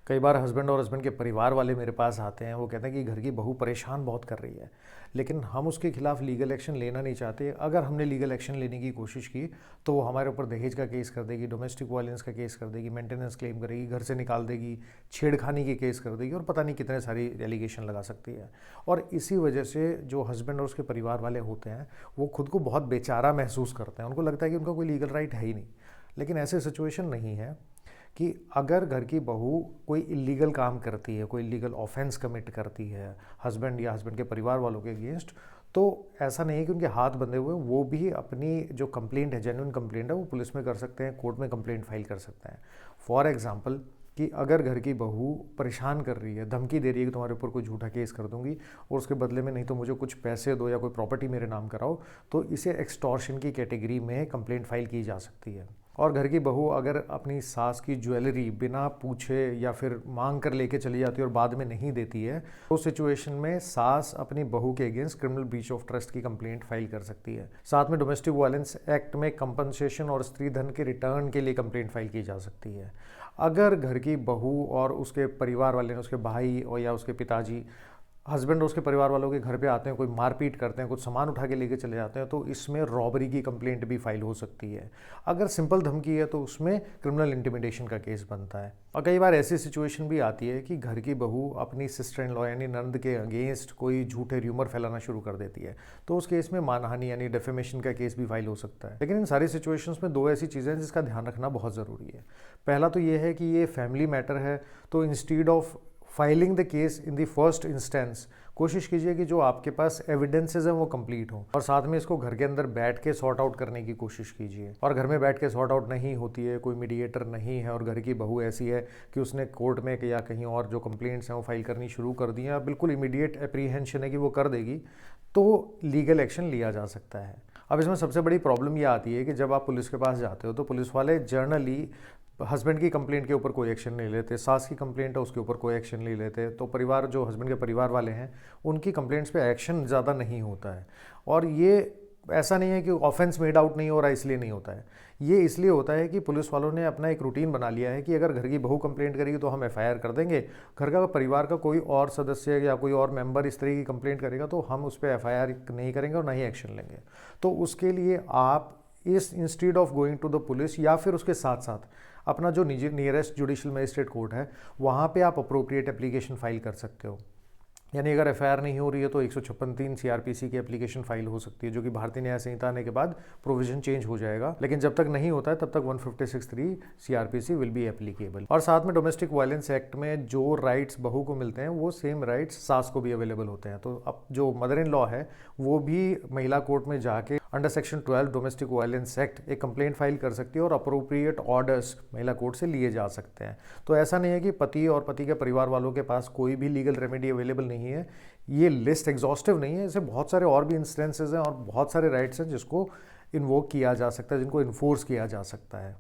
कई बार हस्बैंड और हस्बैंड के परिवार वाले मेरे पास आते हैं, वो कहते हैं कि घर की बहू परेशान बहुत कर रही है, लेकिन हम उसके खिलाफ लीगल एक्शन लेना नहीं चाहते। अगर हमने लीगल एक्शन लेने की कोशिश की तो वो हमारे ऊपर दहेज का केस कर देगी, डोमेस्टिक वायलेंस का केस कर देगी, मेंटेनेंस क्लेम करेगी, घर से निकाल देगी, छेड़खानी के केस कर देगी और पता नहीं कितने सारी एलिगेशन लगा सकती है। और इसी वजह से जो हस्बैंड और उसके परिवार वाले होते हैं वो खुद को बहुत बेचारा महसूस करते हैं। उनको लगता है कि उनका कोई लीगल राइट है ही नहीं, लेकिन ऐसे सिचुएशन नहीं है कि अगर घर की बहू कोई इलीगल काम करती है, कोई इलीगल ऑफेंस कमिट करती है हस्बैंड या हस्बैंड के परिवार वालों के अगेंस्ट, तो ऐसा नहीं है कि उनके हाथ बंधे हुए हैं। वो भी अपनी जो कंप्लेंट है, जेन्युइन कंप्लेंट है, वो पुलिस में कर सकते हैं, कोर्ट में कंप्लेंट फाइल कर सकते हैं। फॉर एग्जांपल कि अगर घर की बहू परेशान कर रही है, धमकी दे रही है कि तुम्हारे ऊपर कोई झूठा केस कर दूंगी और उसके बदले में नहीं तो मुझे कुछ पैसे दो या कोई प्रॉपर्टी मेरे नाम कराओ, तो इसे एक्सटॉर्शन की कैटेगरी में कंप्लेंट फाइल की जा सकती है। और घर की बहू अगर अपनी सास की ज्वेलरी बिना पूछे या फिर मांग कर लेके चली जाती है और बाद में नहीं देती है, तो उस सिचुएशन में सास अपनी बहू के against criminal breach of trust की कंप्लेंट फाइल कर सकती है। साथ में डोमेस्टिक वायलेंस एक्ट में कंपनसेशन और स्त्री धन के रिटर्न के लिए कंप्लेंट फाइल की जा सकती है। अगर घर की बहू और उसके परिवार वाले ने, उसके भाई और या उसके पिताजी, हस्बैंड और उसके परिवार वालों के घर पे आते हैं, कोई मारपीट करते हैं, कुछ सामान उठा के लेके चले जाते हैं, तो इसमें रॉबरी की कंप्लेंट भी फाइल हो सकती है। अगर सिंपल धमकी है तो उसमें क्रिमिनल इंटिमिडेशन का केस बनता है। और कई बार ऐसी सिचुएशन भी आती है कि घर की बहू अपनी सिस्टर इन लॉ यानी नंद के अगेंस्ट कोई झूठे र्यूमर फैलाना शुरू कर देती है, तो उस केस में मानहानि यानी डेफेमेशन का केस भी फाइल हो सकता है। लेकिन इन सारी सिचुएशंस में दो ऐसी चीज़ें हैं जिसका ध्यान रखना बहुत ज़रूरी है। पहला तो ये है कि ये फैमिली मैटर है, तो instead of filing the case in the first instance कोशिश कीजिए कि जो आपके पास एविडेंसेस हैं वो कंप्लीट हो, और साथ में इसको घर के अंदर बैठ के सॉर्ट आउट करने की कोशिश कीजिए। और घर में बैठ के सॉर्ट आउट नहीं होती है, कोई मीडिएटर नहीं है और घर की बहू ऐसी है कि उसने कोर्ट में या कहीं और जो कंप्लेंट्स हैं वो फाइल करनी शुरू कर दी हैं, बिल्कुल इमीडिएट एप्रीहेंशन है कि वो कर देगी, तो लीगल एक्शन लिया जा सकता है। अब इसमें सबसे बड़ी प्रॉब्लम ये आती है कि जब आप पुलिस के पास जाते हो तो पुलिस वाले जर्नली हस्बैंड की कंप्लेंट के ऊपर कोई एक्शन नहीं लेते, सास की कंप्लेंट है उसके ऊपर कोई एक्शन नहीं लेते, तो परिवार जो हस्बैंड के परिवार वाले हैं उनकी कंप्लेंट्स पे एक्शन ज़्यादा नहीं होता है। और ये ऐसा नहीं है कि ऑफेंस मेड आउट नहीं हो रहा इसलिए नहीं होता है, ये इसलिए होता है कि पुलिस वालों ने अपना एक रूटीन बना लिया है कि अगर घर की बहू कंप्लेंट करेगी तो हम एफआईआर कर देंगे, घर का परिवार का कोई और सदस्य या कोई और मेंबर इस तरह की कंप्लेंट करेगा तो हम उस पर एफआईआर नहीं करेंगे और ना ही एक्शन लेंगे। तो उसके लिए आप इस instead of going to the police या फिर उसके साथ साथ अपना जो नियरेस्ट जुडिशियल मजिस्ट्रेट कोर्ट है वहाँ पे आप अप्रोप्रिएट एप्लीकेशन फाइल कर सकते हो। यानी अगर एफआईआर नहीं हो रही है तो 156(3) सीआरपीसी की एप्लीकेशन फाइल हो सकती है, जो कि भारतीय न्याय संहिता आने के बाद प्रोविजन चेंज हो जाएगा, लेकिन जब तक नहीं होता है तब तक 156(3) सीआरपीसी विल बी एप्लीकेबल। और साथ में डोमेस्टिक वायलेंस एक्ट में जो राइट्स बहू को मिलते हैं वो सेम राइट्स सास को भी अवेलेबल होते हैं। तो अब जो मदर इन लॉ है वो भी महिला कोर्ट में जाके under section 12 domestic violence act एक कंप्लेंट फाइल कर सकती है और अप्रोप्रिएट ऑर्डर्स महिला कोर्ट से लिए जा सकते हैं। तो ऐसा नहीं है कि पति और पति के परिवार वालों के पास कोई भी लीगल रेमेडी अवेलेबल नहीं है। ये लिस्ट एग्जॉस्टिव नहीं है, ऐसे बहुत सारे और भी इंस्टेंसेस हैं और बहुत सारे राइट्स हैं जिसको इन्वोक किया जा सकता है, जिनको इन्फोर्स किया जा सकता है।